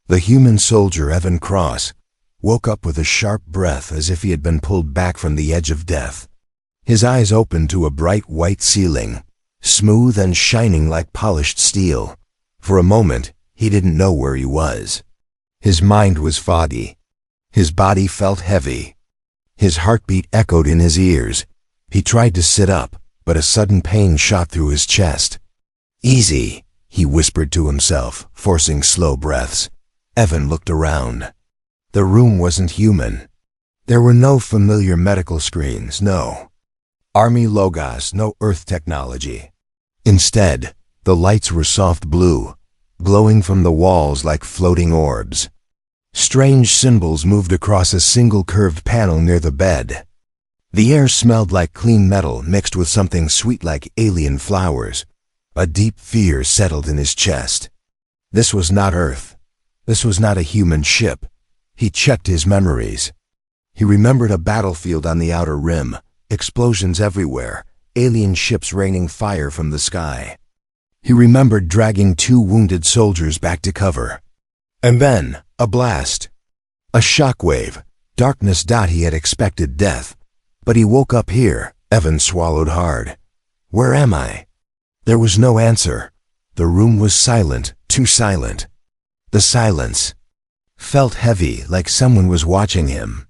The human soldier, Evan Cross, woke up with a sharp breath as if he had been pulled back from the edge of death. His eyes opened to a bright white ceiling, smooth and shining like polished steel. For a moment, he didn't know where he was. His mind was foggy. His body felt heavy. His heartbeat echoed in his ears. He tried to sit up, but a sudden pain shot through his chest. "Easy," he whispered to himself, forcing slow breaths. Evan looked around. The room wasn't human. There were no familiar medical screens, no Army logos, no Earth technology. Instead, the lights were soft blue, glowing from the walls like floating orbs. Strange symbols moved across a single curved panel near the bed. The air smelled like clean metal mixed with something sweet like alien flowers. A deep fear settled in his chest. This was not Earth. This was not a human ship. He checked his memories. He remembered a battlefield on the outer rim, explosions everywhere, alien ships raining fire from the sky. He remembered dragging 2 wounded soldiers back to cover. And then, a blast. A shockwave. Darkness. He had expected death. But he woke up here. Evan swallowed hard. Where am I? There was no answer. The room was silent, too silent. The silence felt heavy, like someone was watching him.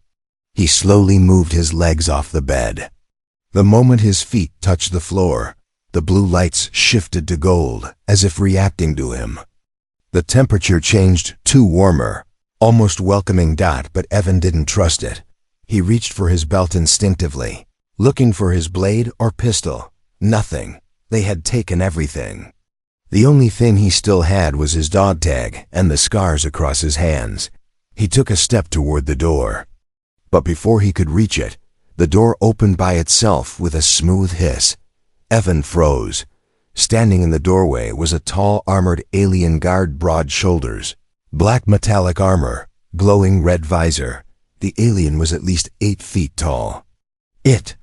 He slowly moved his legs off the bed. The moment his feet touched the floor, the blue lights shifted to gold, as if reacting to him. The temperature changed, too warmer, almost welcoming. But Evan didn't trust it. He reached for his belt instinctively, looking for his blade or pistol. Nothing. They had taken everything. The only thing he still had was his dog tag and the scars across his hands. He took a step toward the door. But before he could reach it, the door opened by itself with a smooth hiss. Evan froze. Standing in the doorway was a tall, armored alien guard, broad shoulders, black metallic armor, glowing red visor. The alien was at least 8 feet tall. It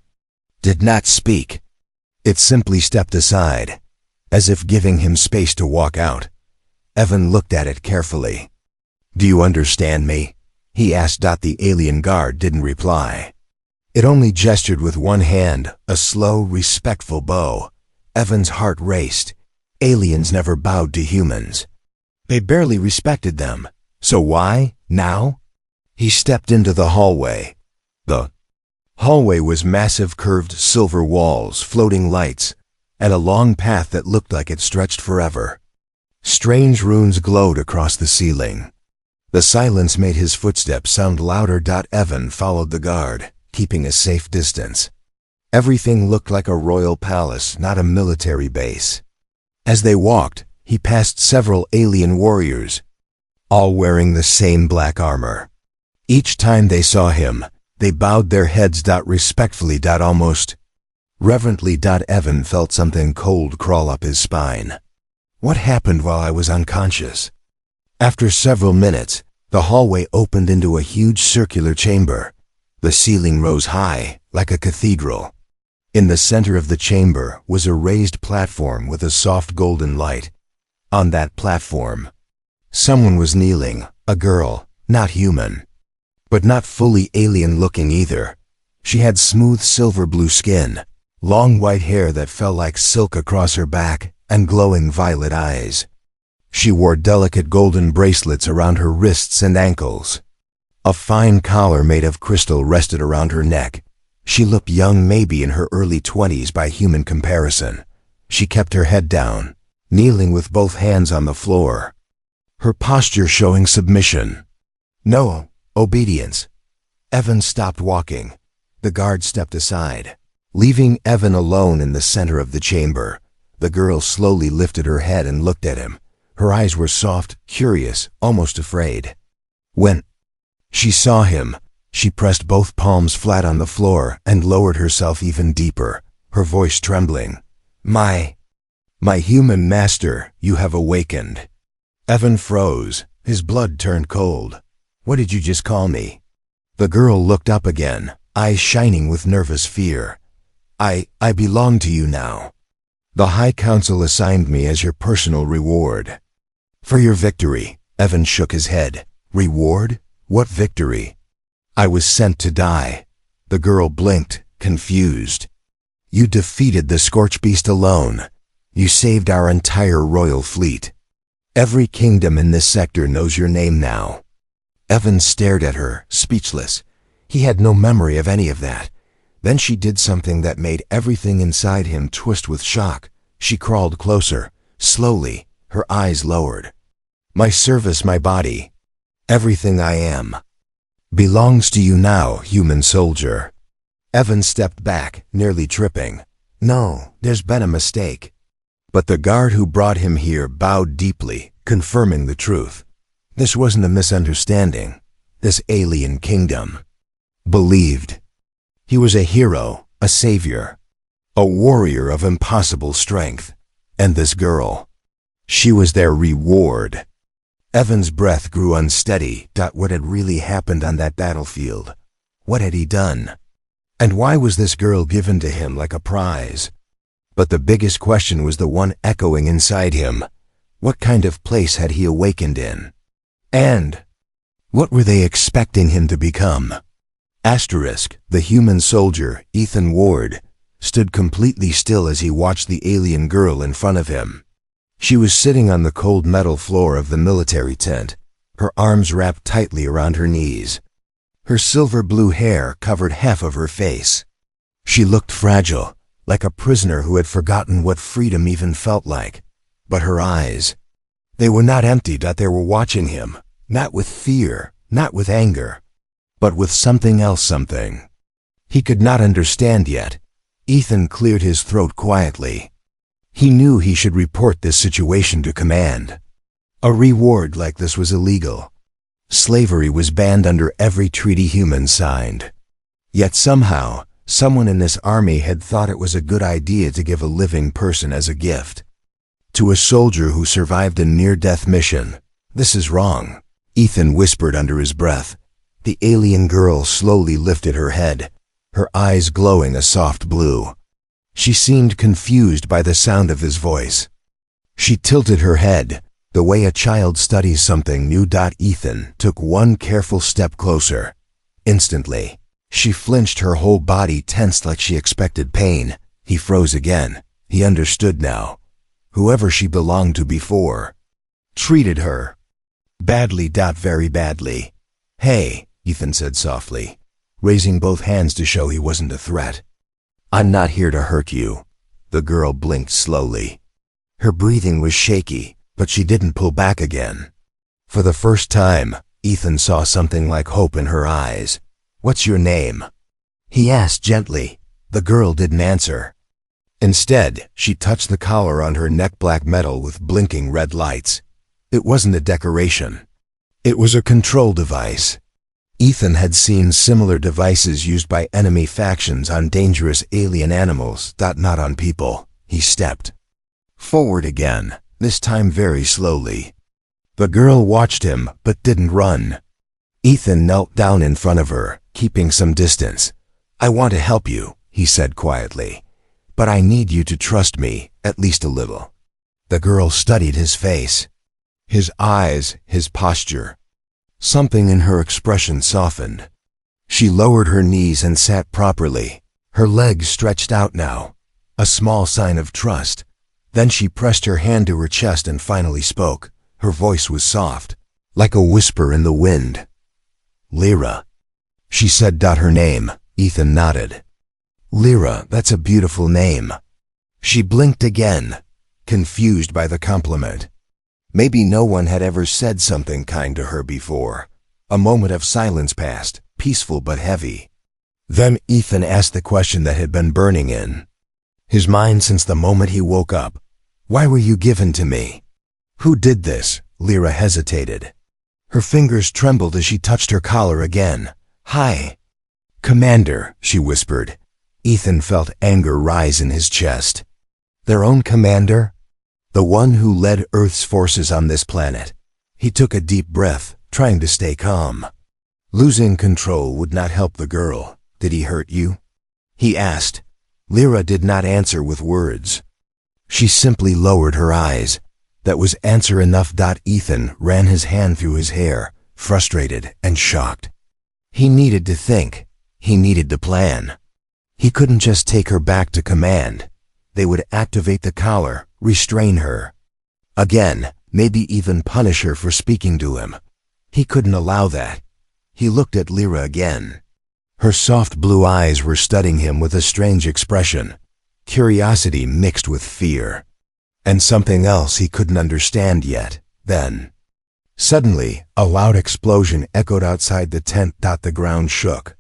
did not speak. It simply stepped aside, as if giving him space to walk out. Evan looked at it carefully. "Do you understand me?" he asked. The alien guard didn't reply. It only gestured with one hand, a slow, respectful bow. Evan's heart raced. Aliens never bowed to humans. They barely respected them. So why, now? He stepped into the hallway. The hallway was massive, curved silver walls, floating lights, and a long path that looked like it stretched forever. Strange runes glowed across the ceiling. The silence made his footsteps sound louder. Evan followed the guard, keeping a safe distance. Everything looked like a royal palace, not a military base. As they walked, he passed several alien warriors, all wearing the same black armor. Each time they saw him, they bowed their heads. Respectfully, almost reverently. Evan felt something cold crawl up his spine. What happened while I was unconscious? After several minutes, the hallway opened into a huge circular chamber. The ceiling rose high, like a cathedral. In the center of the chamber was a raised platform with a soft golden light. On that platform, someone was kneeling, a girl, not human, but not fully alien-looking either. She had smooth silver-blue skin, long white hair that fell like silk across her back, and glowing violet eyes. She wore delicate golden bracelets around her wrists and ankles. A fine collar made of crystal rested around her neck. She looked young, maybe in her early 20s by human comparison. She kept her head down, kneeling with both hands on the floor, her posture showing submission. No, obedience. Evan stopped walking. The guard stepped aside, leaving Evan alone in the center of the chamber. The girl slowly lifted her head and looked at him. Her eyes were soft, curious, almost afraid. When she saw him, she pressed both palms flat on the floor and lowered herself even deeper, her voice trembling. My human master, you have awakened." Evan froze. His blood turned cold. "What did you just call me?" The girl looked up again, eyes shining with nervous fear. I belong to you now. The High Council assigned me as your personal reward. For your victory, Evan shook his head. Reward? What victory? I was sent to die. The girl blinked, confused. You defeated the Scorch Beast alone. You saved our entire royal fleet. Every kingdom in this sector knows your name now. Evan stared at her, speechless. He had no memory of any of that. Then she did something that made everything inside him twist with shock. She crawled closer, slowly, her eyes lowered. My service, my body, everything I am, belongs to you now, human soldier. Evan stepped back, nearly tripping. No, there's been a mistake. But the guard who brought him here bowed deeply, confirming the truth. This wasn't a misunderstanding. This alien kingdom believed. He was a hero, a savior, a warrior of impossible strength. And this girl, she was their reward. Evan's breath grew unsteady. What had really happened on that battlefield? What had he done? And why was this girl given to him like a prize? But the biggest question was the one echoing inside him. What kind of place had he awakened in? And what were they expecting him to become? Asterisk, the human soldier, Ethan Ward, stood completely still as he watched the alien girl in front of him. She was sitting on the cold metal floor of the military tent, her arms wrapped tightly around her knees. Her silver blue hair covered half of her face. She looked fragile, like a prisoner who had forgotten what freedom even felt like. But her eyes, they were not empty. They were watching him, not with fear, not with anger, but with something else, something he could not understand yet. Ethan cleared his throat quietly. He knew he should report this situation to command. A reward like this was illegal. Slavery was banned under every treaty humans signed. Yet somehow, someone in this army had thought it was a good idea to give a living person as a gift. To a soldier who survived a near-death mission. This is wrong, Ethan whispered under his breath. The alien girl slowly lifted her head, her eyes glowing a soft blue. She seemed confused by the sound of his voice. She tilted her head, the way a child studies something new. Ethan took one careful step closer. Instantly, she flinched, her whole body tensed like she expected pain. He froze again. He understood now. Whoever she belonged to before treated her badly. Very badly. Hey, Ethan said softly, raising both hands to show he wasn't a threat. I'm not here to hurt you. The girl blinked slowly. Her breathing was shaky, but she didn't pull back again. For the first time, Ethan saw something like hope in her eyes. What's your name? He asked gently. The girl didn't answer. Instead, she touched the collar on her neck, black metal with blinking red lights. It wasn't a decoration. It was a control device. Ethan had seen similar devices used by enemy factions on dangerous alien animals, not on people. He stepped forward again, this time very slowly. The girl watched him, but didn't run. Ethan knelt down in front of her, keeping some distance. I want to help you, he said quietly, but I need you to trust me, at least a little. The girl studied his face, his eyes, his posture. Something in her expression softened. She lowered her knees and sat properly, her legs stretched out now, a small sign of trust. Then she pressed her hand to her chest and finally spoke. Her voice was soft, like a whisper in the wind. Lyra, she said. Her name. Ethan nodded. Lyra, that's a beautiful name. She blinked again, confused by the compliment. Maybe no one had ever said something kind to her before. A moment of silence passed, peaceful but heavy. Then Ethan asked the question that had been burning in his mind since the moment he woke up. Why were you given to me? Who did this? Lyra hesitated. Her fingers trembled as she touched her collar again. Hi. Commander, she whispered. Ethan felt anger rise in his chest. Their own commander? The one who led Earth's forces on this planet. He took a deep breath, trying to stay calm. Losing control would not help the girl. Did he hurt you? He asked. Lyra did not answer with words. She simply lowered her eyes. That was answer enough. Ethan ran his hand through his hair, frustrated and shocked. He needed to think. He needed to plan. He couldn't just take her back to command. They would activate the collar, restrain her. Again, maybe even punish her for speaking to him. He couldn't allow that. He looked at Lyra again. Her soft blue eyes were studying him with a strange expression, curiosity mixed with fear. And something else he couldn't understand yet. Then, suddenly, a loud explosion echoed outside the tent. The ground shook.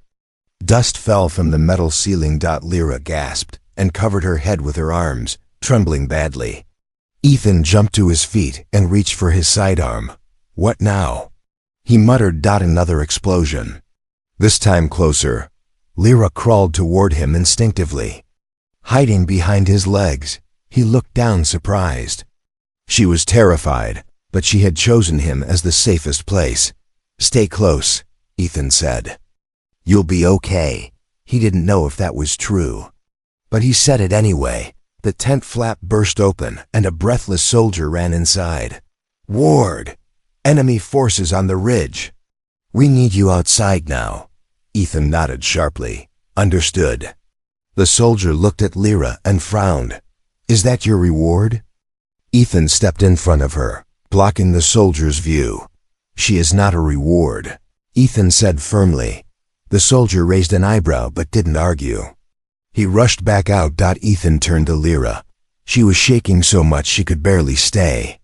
Dust fell from the metal ceiling. Lyra gasped and covered her head with her arms, trembling badly. Ethan jumped to his feet and reached for his sidearm. What now? He muttered. Another explosion. This time closer. Lyra crawled toward him instinctively. Hiding behind his legs, he looked down surprised. She was terrified, but she had chosen him as the safest place. Stay close, Ethan said. You'll be okay. He didn't know if that was true. But he said it anyway. The tent flap burst open and a breathless soldier ran inside. Ward! Enemy forces on the ridge. We need you outside now. Ethan nodded sharply. Understood. The soldier looked at Lyra and frowned. Is that your reward? Ethan stepped in front of her, blocking the soldier's view. She is not a reward, Ethan said firmly. The soldier raised an eyebrow but didn't argue. He rushed back out. Ethan turned to Lyra. She was shaking so much she could barely stay.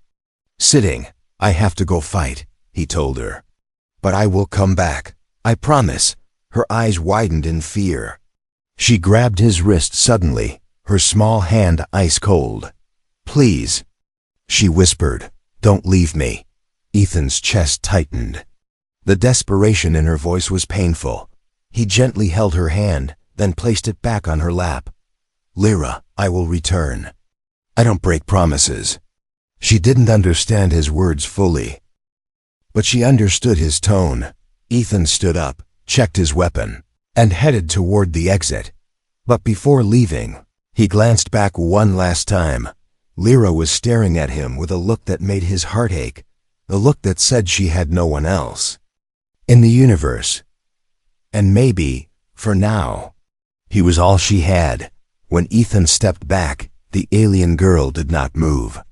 Sitting, I have to go fight, he told her. But I will come back, I promise. Her eyes widened in fear. She grabbed his wrist suddenly, her small hand ice cold. Please, she whispered, don't leave me. Ethan's chest tightened. The desperation in her voice was painful. He gently held her hand, then placed it back on her lap. Lyra, I will return. I don't break promises. She didn't understand his words fully, but she understood his tone. Ethan stood up, checked his weapon, and headed toward the exit. But before leaving, he glanced back one last time. Lyra was staring at him with a look that made his heart ache, a look that said she had no one else in the universe. And maybe, for now, he was all she had. When Ethan stepped back, the alien girl did not move.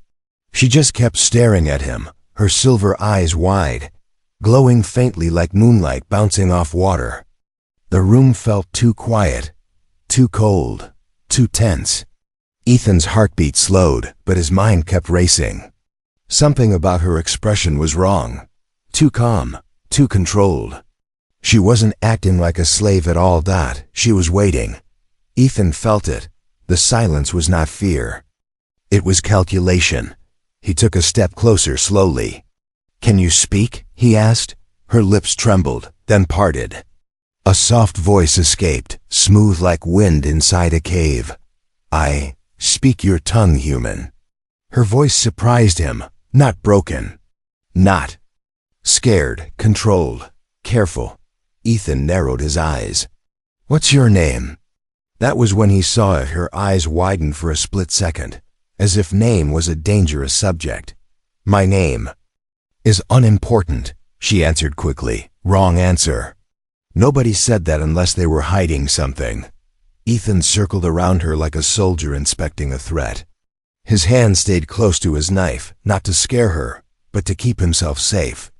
She just kept staring at him, her silver eyes wide, glowing faintly like moonlight bouncing off water. The room felt too quiet, too cold, too tense. Ethan's heartbeat slowed, but his mind kept racing. Something about her expression was wrong. Too calm, too controlled. She wasn't acting like a slave at all. She was waiting. Ethan felt it. The silence was not fear. It was calculation. He took a step closer slowly. Can you speak? He asked. Her lips trembled, then parted. A soft voice escaped, smooth like wind inside a cave. I speak your tongue, human. Her voice surprised him, not broken. Not scared, controlled, careful. Ethan narrowed his eyes. What's your name? That was when he saw it. Her eyes widened for a split second, as if name was a dangerous subject. My name is unimportant, she answered quickly. Wrong answer. Nobody said that unless they were hiding something. Ethan circled around her like a soldier inspecting a threat. His hand stayed close to his knife, not to scare her, but to keep himself safe.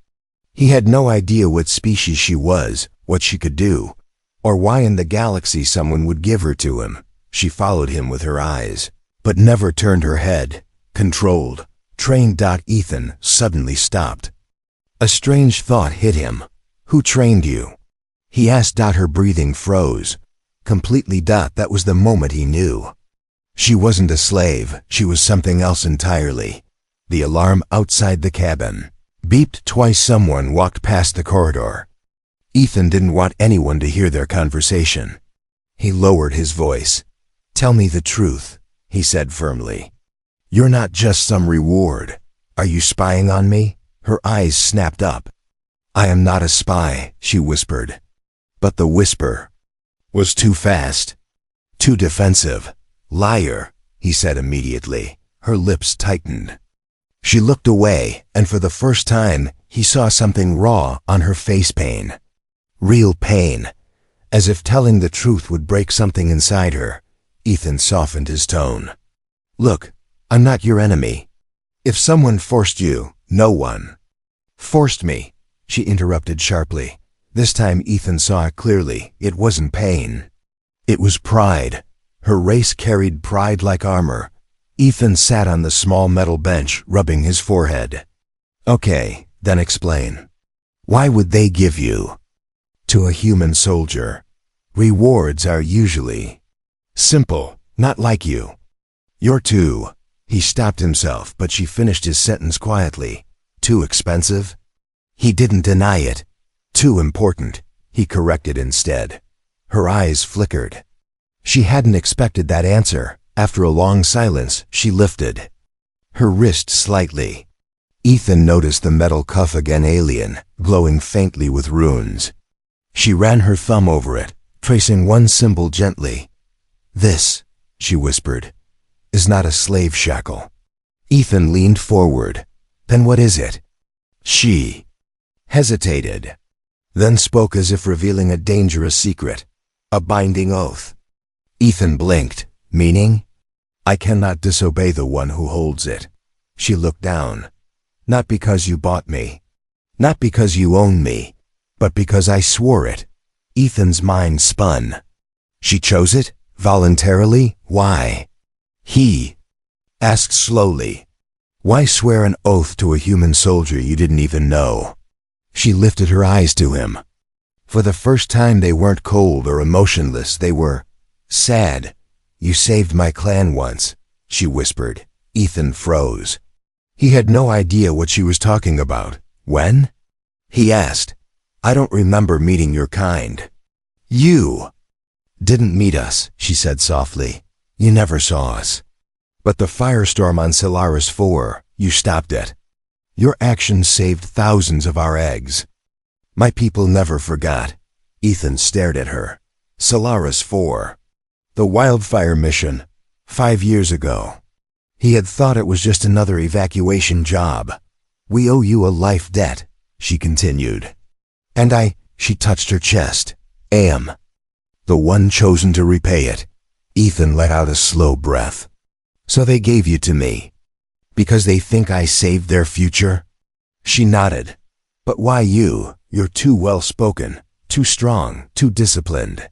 He had no idea what species she was, what she could do, or why in the galaxy someone would give her to him. She followed him with her eyes, but never turned her head, controlled, trained. Ethan suddenly stopped. A strange thought hit him. Who trained you? He asked. Her breathing froze. Completely. That was the moment he knew. She wasn't a slave, she was something else entirely. The alarm outside the cabin beeped twice. Someone walked past the corridor. Ethan didn't want anyone to hear their conversation. He lowered his voice. Tell me the truth, he said firmly. You're not just some reward. Are you spying on me? Her eyes snapped up. I am not a spy, she whispered. But the whisper was too fast, too defensive. Liar, he said immediately. Her lips tightened. She looked away, and for the first time, he saw something raw on her face. Pain. Real pain. As if telling the truth would break something inside her. Ethan softened his tone. Look, I'm not your enemy. If someone forced you, no one forced me, she interrupted sharply. This time Ethan saw it clearly. It wasn't pain. It was pride. Her race carried pride like armor. Ethan sat on the small metal bench, rubbing his forehead. Okay, then explain. Why would they give you to a human soldier? Rewards are usually simple, not like you. You're too. He stopped himself, but she finished his sentence quietly. Too expensive? He didn't deny it. Too important, he corrected instead. Her eyes flickered. She hadn't expected that answer. After a long silence, she lifted her wrist slightly. Ethan noticed the metal cuff again, alien, glowing faintly with runes. She ran her thumb over it, tracing one symbol gently. This, she whispered, is not a slave shackle. Ethan leaned forward. Then what is it? She hesitated, then spoke as if revealing a dangerous secret. A binding oath. Ethan blinked. Meaning? I cannot disobey the one who holds it. She looked down. Not because you bought me. Not because you own me. But because I swore it. Ethan's mind spun. She chose it? Voluntarily? Why? He asked slowly. Why swear an oath to a human soldier you didn't even know? She lifted her eyes to him. For the first time they weren't cold or emotionless, they were sad. You saved my clan once, she whispered. Ethan froze. He had no idea what she was talking about. When? He asked. I don't remember meeting your kind. You didn't meet us, she said softly. You never saw us. But the firestorm on Solaris 4, you stopped it. Your actions saved thousands of our eggs. My people never forgot. Ethan stared at her. Solaris 4. The wildfire mission. 5 years ago. He had thought it was just another evacuation job. We owe you a life debt, she continued. And she touched her chest. Am the one chosen to repay it. Ethan let out a slow breath. So they gave you to me. Because they think I saved their future? She nodded. But why you? You're too well-spoken, too strong, too disciplined.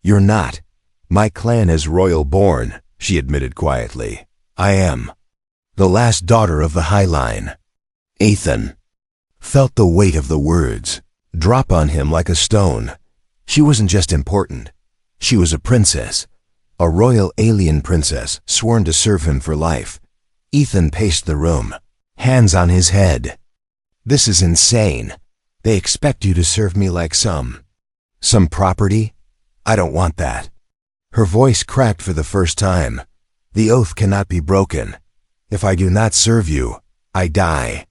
You're not. My clan is royal-born, she admitted quietly. I am. The last daughter of the High Line. Ethan felt the weight of the words drop on him like a stone. She wasn't just important. She was a princess. A royal alien princess, sworn to serve him for life. Ethan paced the room, hands on his head. This is insane. They expect you to serve me like some property? I don't want that. Her voice cracked for the first time. The oath cannot be broken. If I do not serve you, I die.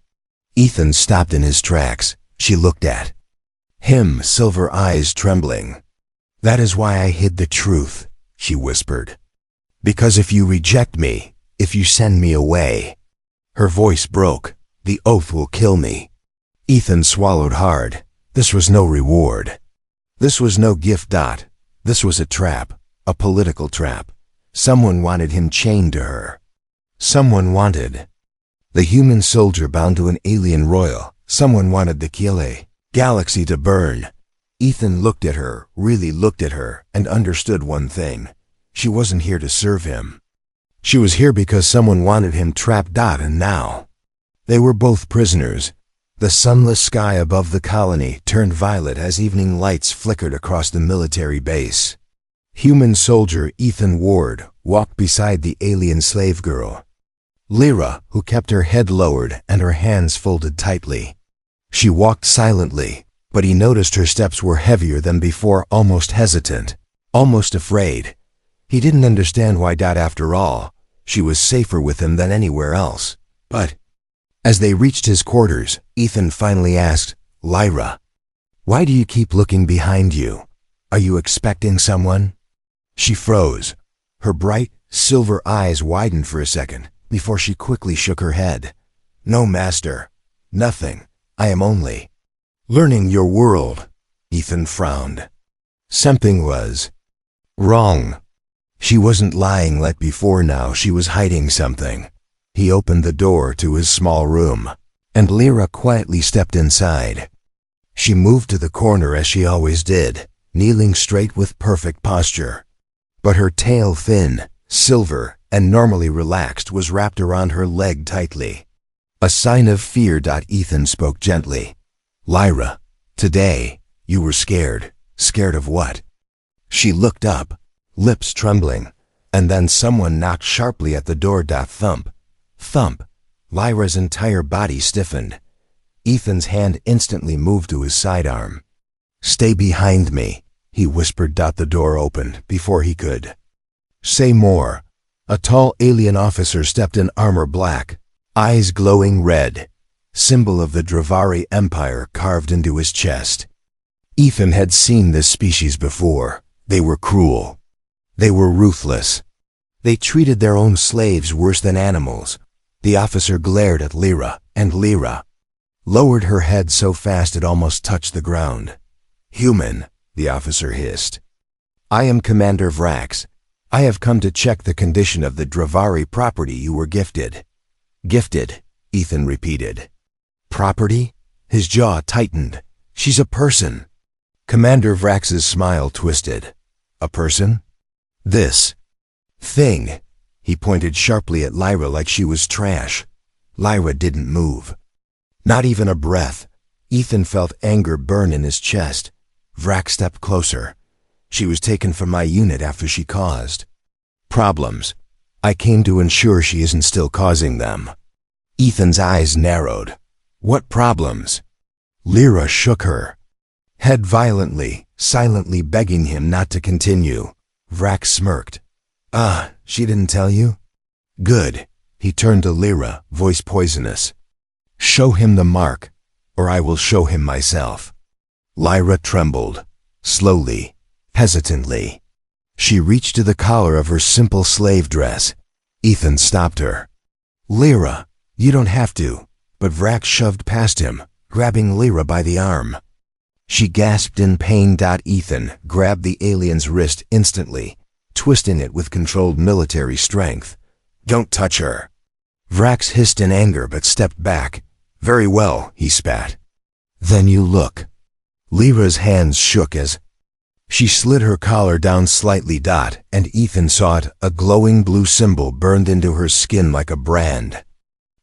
Ethan stopped in his tracks. She looked at him, silver eyes trembling. That is why I hid the truth, she whispered. Because if you reject me, if you send me away. Her voice broke. The oath will kill me. Ethan swallowed hard. This was no reward. This was no gift. This was a trap, a political trap. Someone wanted him chained to her. Someone wanted the human soldier bound to an alien royal. Someone wanted the Kile galaxy to burn. Ethan looked at her, really looked at her, and understood one thing. She wasn't here to serve him. She was here because someone wanted him trapped. And now they were both prisoners. The sunless sky above the colony turned violet as evening lights flickered across the military base. Human soldier Ethan Ward walked beside the alien slave girl, Lyra, who kept her head lowered and her hands folded tightly. She walked silently, but he noticed her steps were heavier than before, almost hesitant, almost afraid. He didn't understand why. After all, she was safer with him than anywhere else. But as they reached his quarters, Ethan finally asked, Lyra, why do you keep looking behind you? Are you expecting someone? She froze. Her bright, silver eyes widened for a second before she quickly shook her head. No, Master. Nothing. I am only learning your world. Ethan frowned. Something was wrong. She wasn't lying like before now, she was hiding something. He opened the door to his small room, and Lyra quietly stepped inside. She moved to the corner as she always did, kneeling straight with perfect posture. But her tail, thin, silver, and normally relaxed, was wrapped around her leg tightly. A sign of fear. Ethan spoke gently. Lyra, today, you were scared. Scared of what? She looked up, lips trembling, and then someone knocked sharply at the door. Thump. Thump. Lyra's entire body stiffened. Ethan's hand instantly moved to his sidearm. Stay behind me, he whispered. The door opened before he could say more. A tall alien officer stepped in, armor black, eyes glowing red, symbol of the Dravari Empire carved into his chest. Ethan had seen this species before. They were cruel. They were ruthless. They treated their own slaves worse than animals. The officer glared at Lyra, and Lyra lowered her head so fast it almost touched the ground. Human, the officer hissed. I am Commander Vrax. I have come to check the condition of the Dravari property you were gifted. Gifted, Ethan repeated. Property? His jaw tightened. She's a person. Commander Vrax's smile twisted. A person? This thing. He pointed sharply at Lyra like she was trash. Lyra didn't move. Not even a breath. Ethan felt anger burn in his chest. Vrax stepped closer. She was taken from my unit after she caused problems. I came to ensure she isn't still causing them. Ethan's eyes narrowed. What problems? Lyra shook her head violently, silently begging him not to continue. Vrax smirked. She didn't tell you? Good. He turned to Lyra, voice poisonous. Show him the mark, or I will show him myself. Lyra trembled, slowly, hesitantly. She reached to the collar of her simple slave dress. Ethan stopped her. Lyra, you don't have to. But Vrax shoved past him, grabbing Lyra by the arm. She gasped in pain. Ethan grabbed the alien's wrist instantly, twisting it with controlled military strength. Don't touch her. Vrax hissed in anger but stepped back. Very well, he spat. Then you look. Lyra's hands shook as she slid her collar down slightly. And Ethan saw it, a glowing blue symbol burned into her skin like a brand.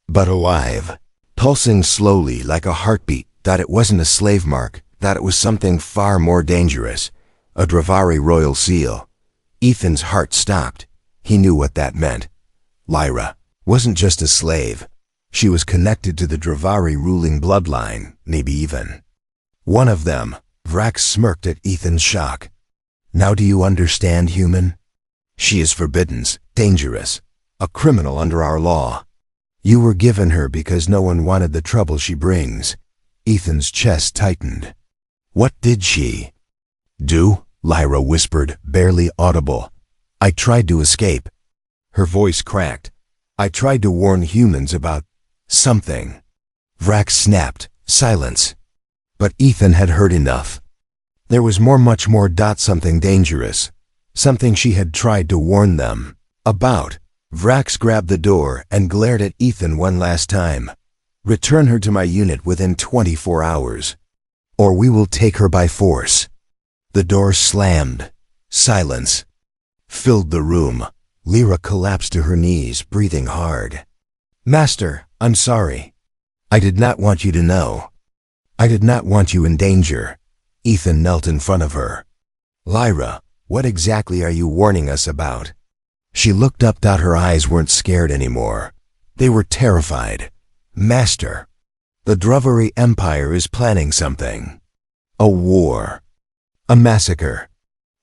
But alive, pulsing slowly like a heartbeat. It wasn't a slave mark. It was something far more dangerous. A Dravari royal seal. Ethan's heart stopped. He knew what that meant. Lyra wasn't just a slave. She was connected to the Dravari ruling bloodline, maybe even one of them. Vrax smirked at Ethan's shock. Now do you understand, human? She is forbidden, dangerous, a criminal under our law. You were given her because no one wanted the trouble she brings. Ethan's chest tightened. What did she do? Lyra whispered, barely audible. I tried to escape. Her voice cracked. I tried to warn humans about something. Vrax snapped. Silence. But Ethan had heard enough. There was much more. Something dangerous. Something she had tried to warn them about. Vrax grabbed the door and glared at Ethan one last time. Return her to my unit within 24 hours. Or we will take her by force. The door slammed. Silence filled the room. Lyra collapsed to her knees, breathing hard. Master, I'm sorry. I did not want you to know. I did not want you in danger. Ethan knelt in front of her. Lyra, what exactly are you warning us about? She looked up. Her eyes weren't scared anymore. They were terrified. Master, the Dravari Empire is planning something. A war. A massacre.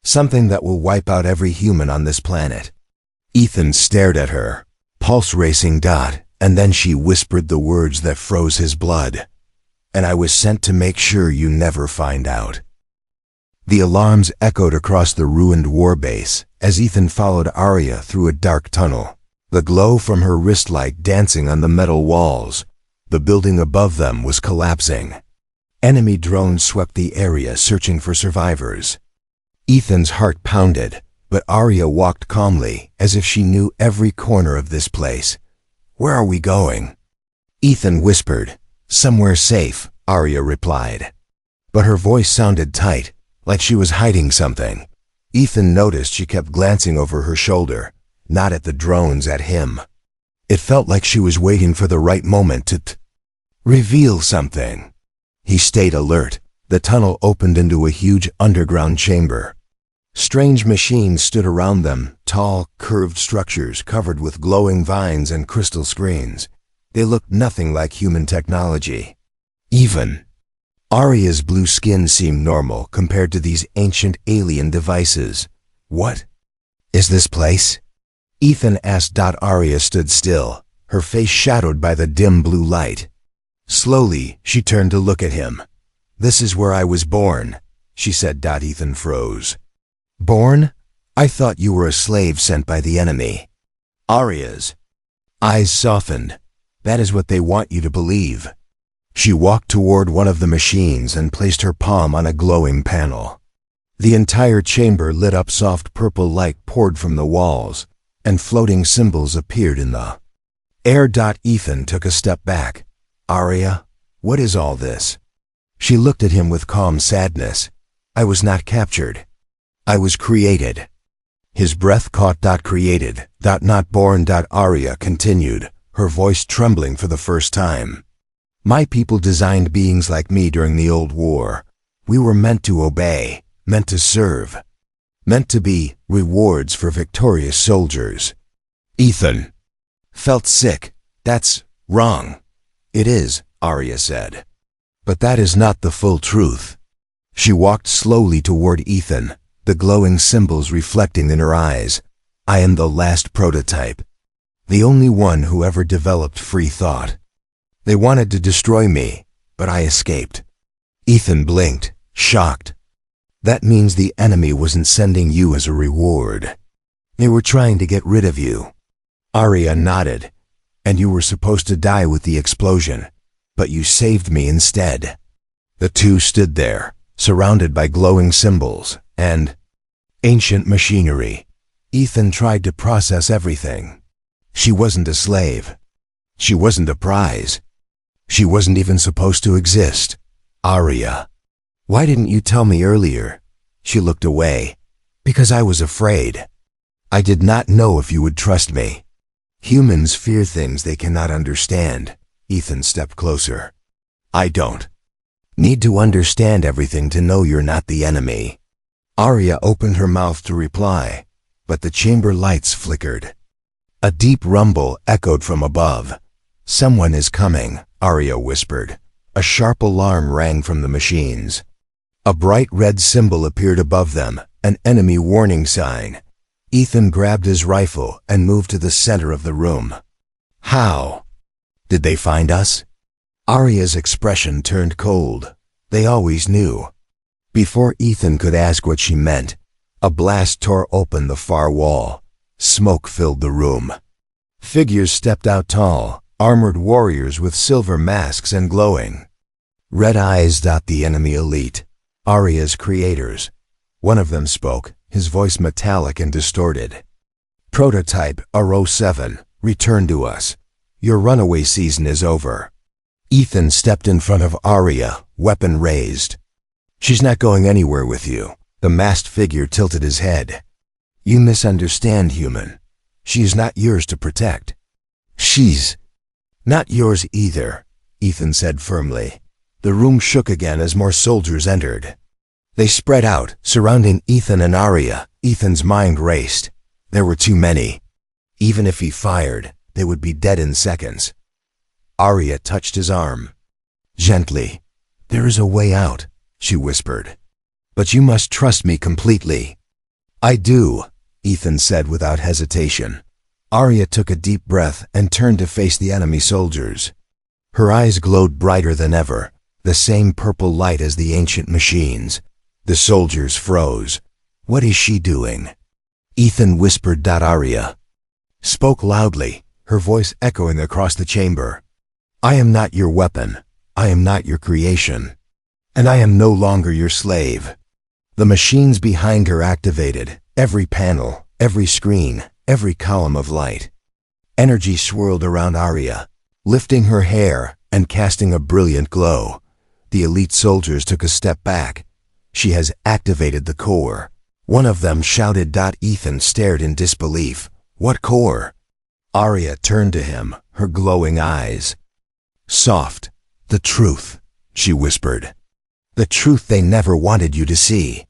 Something that will wipe out every human on this planet. Ethan stared at her, pulse racing. And then she whispered the words that froze his blood. And I was sent to make sure you never find out. The alarms echoed across the ruined war base as Ethan followed Arya through a dark tunnel, the glow from her wrist light dancing on the metal walls. The building above them was collapsing. Enemy drones swept the area searching for survivors. Ethan's heart pounded, but Arya walked calmly, as if she knew every corner of this place. "Where are we going?" Ethan whispered. "Somewhere safe," Arya replied. But her voice sounded tight, like she was hiding something. Ethan noticed she kept glancing over her shoulder, not at the drones, at him. It felt like she was waiting for the right moment to reveal something. He stayed alert. The tunnel opened into a huge underground chamber. Strange machines stood around them, tall, curved structures covered with glowing vines and crystal screens. They looked nothing like human technology. Even Arya's blue skin seemed normal compared to these ancient alien devices. "What is this place?" Ethan asked. Arya stood still, her face shadowed by the dim blue light. Slowly, she turned to look at him. "This is where I was born," she said. Ethan froze. "Born? I thought you were a slave sent by the enemy." Arya's eyes softened. "That is what they want you to believe." She walked toward one of the machines and placed her palm on a glowing panel. The entire chamber lit up. Soft purple light poured from the walls, and floating symbols appeared in the air. Ethan took a step back. "Arya, what is all this?" She looked at him with calm sadness. "I was not captured. I was created." His breath caught. "Created, not born." Arya continued, her voice trembling for the first time. "My people designed beings like me during the old war. We were meant to obey, meant to serve, meant to be rewards for victorious soldiers." Ethan felt sick. "That's wrong." "It is," Arya said. "But that is not the full truth." She walked slowly toward Ethan, the glowing symbols reflecting in her eyes. "I am the last prototype, the only one who ever developed free thought. They wanted to destroy me, but I escaped." Ethan blinked, shocked. "That means the enemy wasn't sending you as a reward. They were trying to get rid of you." Arya nodded. "And you were supposed to die with the explosion, but you saved me instead." The two stood there, surrounded by glowing symbols and ancient machinery. Ethan tried to process everything. She wasn't a slave. She wasn't a prize. She wasn't even supposed to exist. "Arya, why didn't you tell me earlier?" She looked away. "Because I was afraid. I did not know if you would trust me." "Humans fear things they cannot understand." Ethan stepped closer. "I don't need to understand everything to know you're not the enemy." Arya opened her mouth to reply, but the chamber lights flickered. A deep rumble echoed from above. "Someone is coming," Arya whispered. A sharp alarm rang from the machines. A bright red symbol appeared above them, an enemy warning sign. Ethan grabbed his rifle and moved to the center of the room. "How did they find us?" Arya's expression turned cold. "They always knew." Before Ethan could ask what she meant, a blast tore open the far wall. Smoke filled the room. Figures stepped out, tall, armored warriors with silver masks and glowing red eyes. The enemy elite, Arya's creators. One of them spoke, his voice metallic and distorted. "Prototype R07, return to us. Your runaway season is over." Ethan stepped in front of Arya, weapon raised. "She's not going anywhere with you." The masked figure tilted his head. "You misunderstand, human. She is not yours to protect." "She's not yours either," Ethan said firmly. The room shook again as more soldiers entered. They spread out, surrounding Ethan and Arya. Ethan's mind raced. There were too many. Even if he fired, they would be dead in seconds. Arya touched his arm. Gently. "There is a way out," she whispered. "But you must trust me completely." "I do," Ethan said without hesitation. Arya took a deep breath and turned to face the enemy soldiers. Her eyes glowed brighter than ever, the same purple light as the ancient machines. The soldiers froze. "What is she doing?" Ethan whispered. Arya spoke loudly, her voice echoing across the chamber. I am not your weapon. I am not your creation. And I am no longer your slave. The machines behind her activated, every panel, every screen, every column of light. Energy swirled around Arya, lifting her hair and casting a brilliant glow. The elite soldiers took a step back. She has activated the core. One of them shouted. Ethan stared in disbelief. What core? Arya turned to him, her glowing eyes. Soft. The truth, she whispered. The truth they never wanted you to see.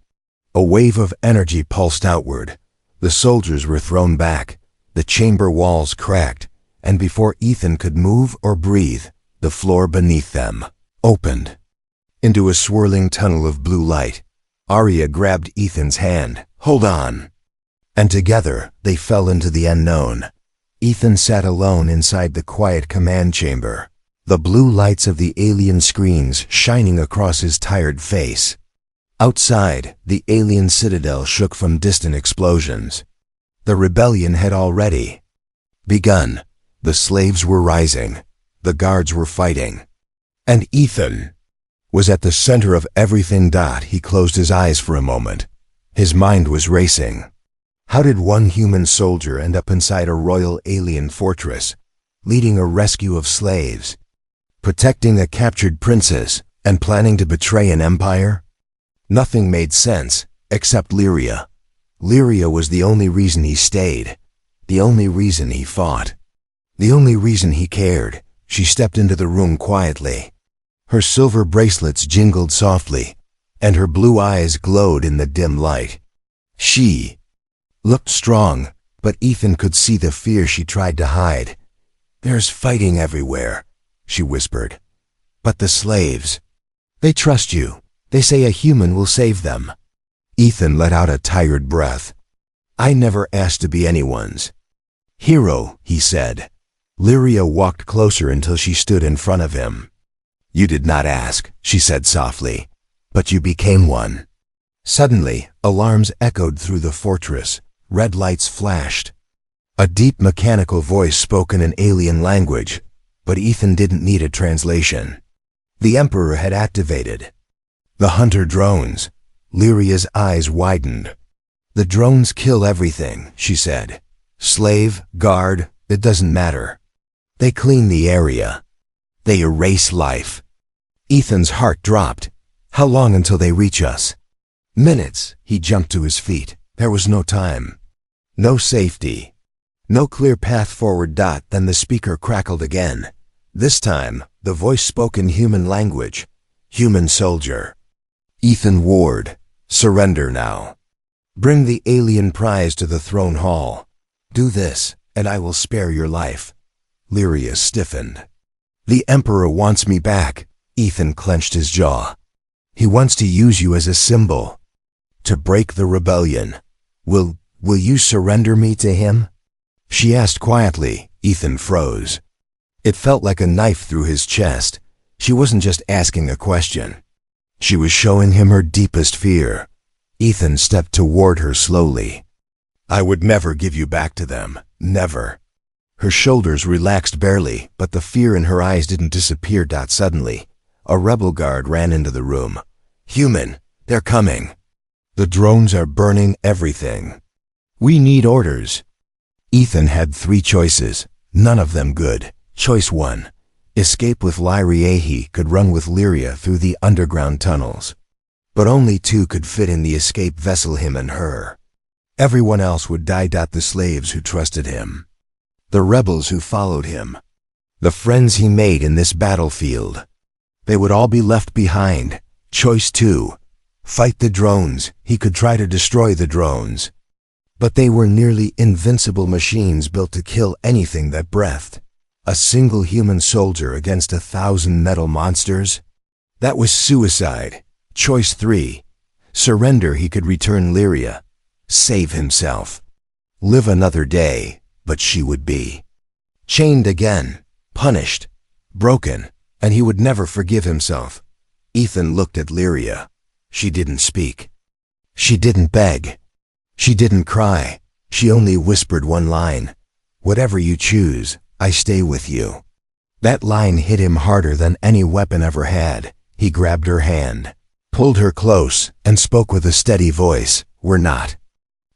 A wave of energy pulsed outward. The soldiers were thrown back. The chamber walls cracked, and before Ethan could move or breathe, the floor beneath them opened into a swirling tunnel of blue light. Arya grabbed Ethan's hand. Hold on. And together they fell into the unknown. Ethan sat alone inside the quiet command chamber, the blue lights of the alien screens shining across his tired face. Outside, the alien citadel shook from distant explosions. The rebellion had already begun. The slaves were rising. The guards were fighting. And Ethan was at the center of everything. He closed his eyes for a moment. His mind was racing. How did one human soldier end up inside a royal alien fortress, leading a rescue of slaves, protecting a captured princess, and planning to betray an empire? Nothing made sense, except Lyria. Lyria was the only reason he stayed, the only reason he fought, the only reason he cared. She stepped into the room quietly. Her silver bracelets jingled softly, and her blue eyes glowed in the dim light. She looked strong, but Ethan could see the fear she tried to hide. There's fighting everywhere, she whispered. But the slaves, they trust you. They say a human will save them. Ethan let out a tired breath. I never asked to be anyone's hero, he said. Lyria walked closer until she stood in front of him. You did not ask, she said softly, but you became one. Suddenly, alarms echoed through the fortress. Red lights flashed. A deep mechanical voice spoke in an alien language, but Ethan didn't need a translation. The Emperor had activated the hunter drones. Lyria's eyes widened. The drones kill everything, she said. Slave, guard, it doesn't matter. They clean the area. They erase life. Ethan's heart dropped. How long until they reach us? Minutes. He jumped to his feet. There was no time. No safety. No clear path forward. Then the speaker crackled again. This time, the voice spoke in human language. Human soldier. Ethan Ward, surrender now. Bring the alien prize to the throne hall. Do this, and I will spare your life. Lyria stiffened. The Emperor wants me back. Ethan clenched his jaw. He wants to use you as a symbol. To break the rebellion. Will you surrender me to him? She asked quietly. Ethan froze. It felt like a knife through his chest. She wasn't just asking a question. She was showing him her deepest fear. Ethan stepped toward her slowly. I would never give you back to them. Never. Her shoulders relaxed barely, but the fear in her eyes didn't disappear. Suddenly, a rebel guard ran into the room. Human, they're coming. The drones are burning everything. We need orders. Ethan had 3 choices, none of them good. Choice 1. Escape with Lyria. He could run with Lyria through the underground tunnels. But only 2 could fit in the escape vessel, him and her. Everyone else would die. The slaves who trusted him. The rebels who followed him. The friends he made in this battlefield. They would all be left behind. Choice 2. Fight the drones. He could try to destroy the drones. But they were nearly invincible machines built to kill anything that breathed. A single human soldier against 1,000 metal monsters? That was suicide. Choice 3. Surrender. He could return Lyria. Save himself. Live another day, but she would be chained again, punished, broken, and he would never forgive himself. Ethan looked at Lyria. She didn't speak. She didn't beg. She didn't cry. She only whispered one line. Whatever you choose, I stay with you. That line hit him harder than any weapon ever had. He grabbed her hand, pulled her close, and spoke with a steady voice. We're not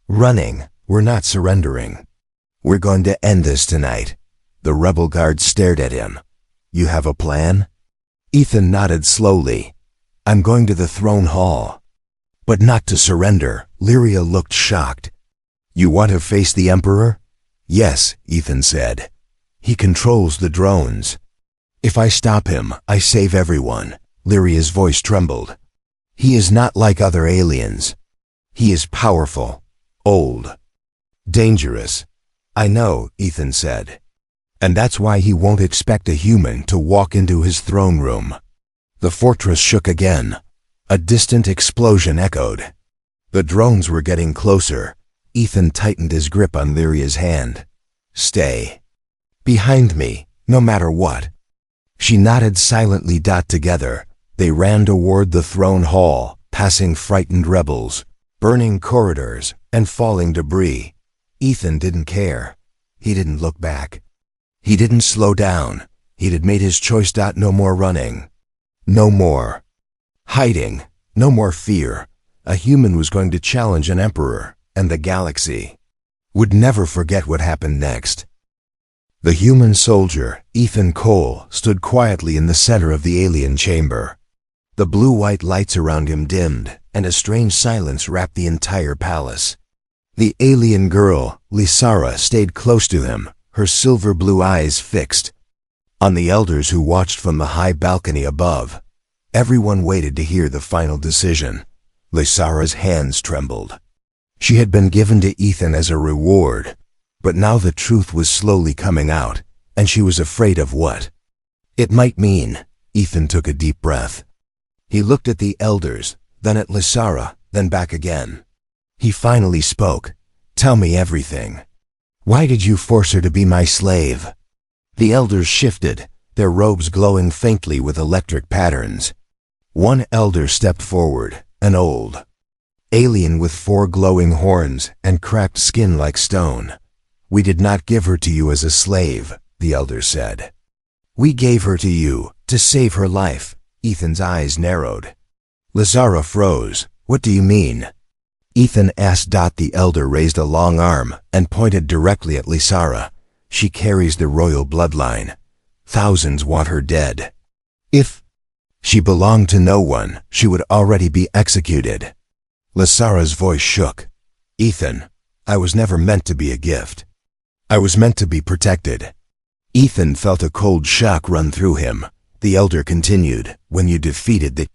running. We're not surrendering. We're going to end this tonight. The rebel guard stared at him. You have a plan? Ethan nodded slowly. I'm going to the throne hall. But not to surrender. Lyria looked shocked. You want to face the Emperor? Yes, Ethan said. He controls the drones. If I stop him, I save everyone. Lyria's voice trembled. He is not like other aliens. He is powerful, old, dangerous. I know, Ethan said. And that's why he won't expect a human to walk into his throne room. The fortress shook again. A distant explosion echoed. The drones were getting closer. Ethan tightened his grip on Lyria's hand. Stay behind me, no matter what. She nodded silently. Together, they ran toward the throne hall, passing frightened rebels, burning corridors, and falling debris. Ethan didn't care. He didn't look back. He didn't slow down. He'd made his choice. No more running. No more hiding. No more fear. A human was going to challenge an emperor, and the galaxy would never forget what happened next. The human soldier, Ethan Cole, stood quietly in the center of the alien chamber. The blue-white lights around him dimmed, and a strange silence wrapped the entire palace. The alien girl, Lysara, stayed close to him, her silver-blue eyes fixed on the elders who watched from the high balcony above. Everyone waited to hear the final decision. Lysara's hands trembled. She had been given to Ethan as a reward, but now the truth was slowly coming out, and she was afraid of what it might mean. Ethan took a deep breath. He looked at the elders, then at Lysara, then back again. He finally spoke. Tell me everything. Why did you force her to be my slave? The elders shifted, their robes glowing faintly with electric patterns. One elder stepped forward, an old alien with 4 glowing horns and cracked skin like stone. We did not give her to you as a slave, the elder said. We gave her to you to save her life. Ethan's eyes narrowed. Lysara froze. What do you mean? Ethan asked. The elder raised a long arm and pointed directly at Lysara. She carries the royal bloodline. Thousands want her dead. If she belonged to no one, she would already be executed. Lysara's voice shook. Ethan, I was never meant to be a gift. I was meant to be protected. Ethan felt a cold shock run through him. The elder continued, when you defeated the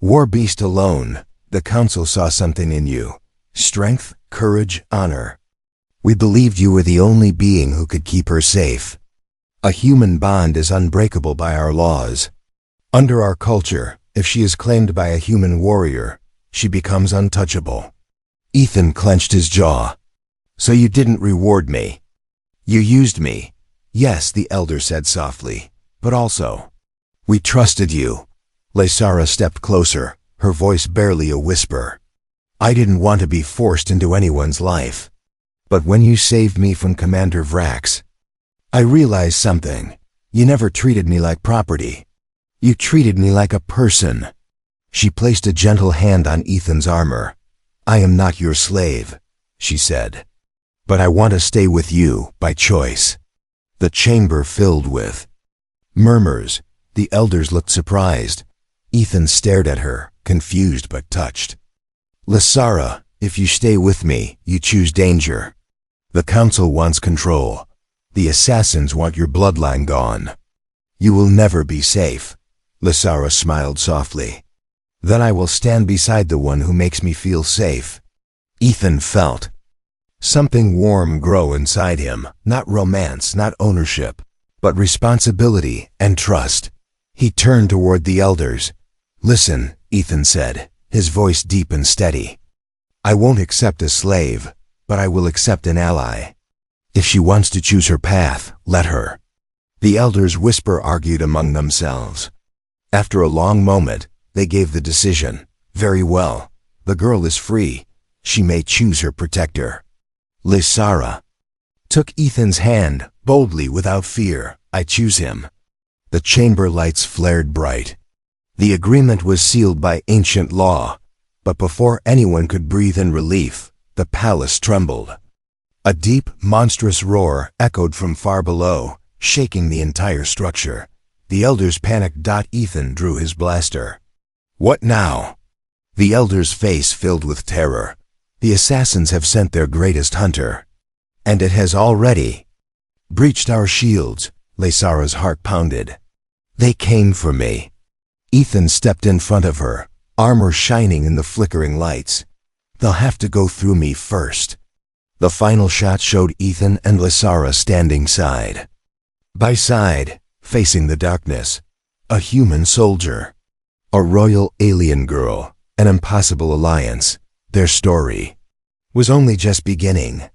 war beast alone, the council saw something in you. Strength, courage, honor. We believed you were the only being who could keep her safe. A human bond is unbreakable by our laws. Under our culture, if she is claimed by a human warrior, she becomes untouchable. Ethan clenched his jaw. So you didn't reward me. You used me. Yes, the elder said softly, but also, we trusted you. Lysara stepped closer, her voice barely a whisper. I didn't want to be forced into anyone's life. But when you saved me from Commander Vrax, I realized something. You never treated me like property. You treated me like a person. She placed a gentle hand on Ethan's armor. I am not your slave, she said. But I want to stay with you, by choice. The chamber filled with murmurs. The elders looked surprised. Ethan stared at her, confused but touched. Lysara, if you stay with me, you choose danger. The council wants control. The assassins want your bloodline gone. You will never be safe. Lysara smiled softly. Then I will stand beside the one who makes me feel safe. Ethan felt something warm grow inside him, not romance, not ownership, but responsibility and trust. He turned toward the elders. Listen, Ethan said, his voice deep and steady. I won't accept a slave, but I will accept an ally. If she wants to choose her path, let her. The elders argued among themselves. After a long moment, they gave the decision. Very well. The girl is free. She may choose her protector. Lysara took Ethan's hand, boldly, without fear. I choose him. The chamber lights flared bright. The agreement was sealed by ancient law, but before anyone could breathe in relief, the palace trembled. A deep, monstrous roar echoed from far below, shaking the entire structure. The elders panicked. Ethan drew his blaster. What now? The elder's face filled with terror. The assassins have sent their greatest hunter. And it has already breached our shields. Lysara's heart pounded. They came for me. Ethan stepped in front of her, armor shining in the flickering lights. They'll have to go through me first. The final shot showed Ethan and Lysara standing side by side, facing the darkness. A human soldier, a royal alien girl, an impossible alliance. Their story was only just beginning.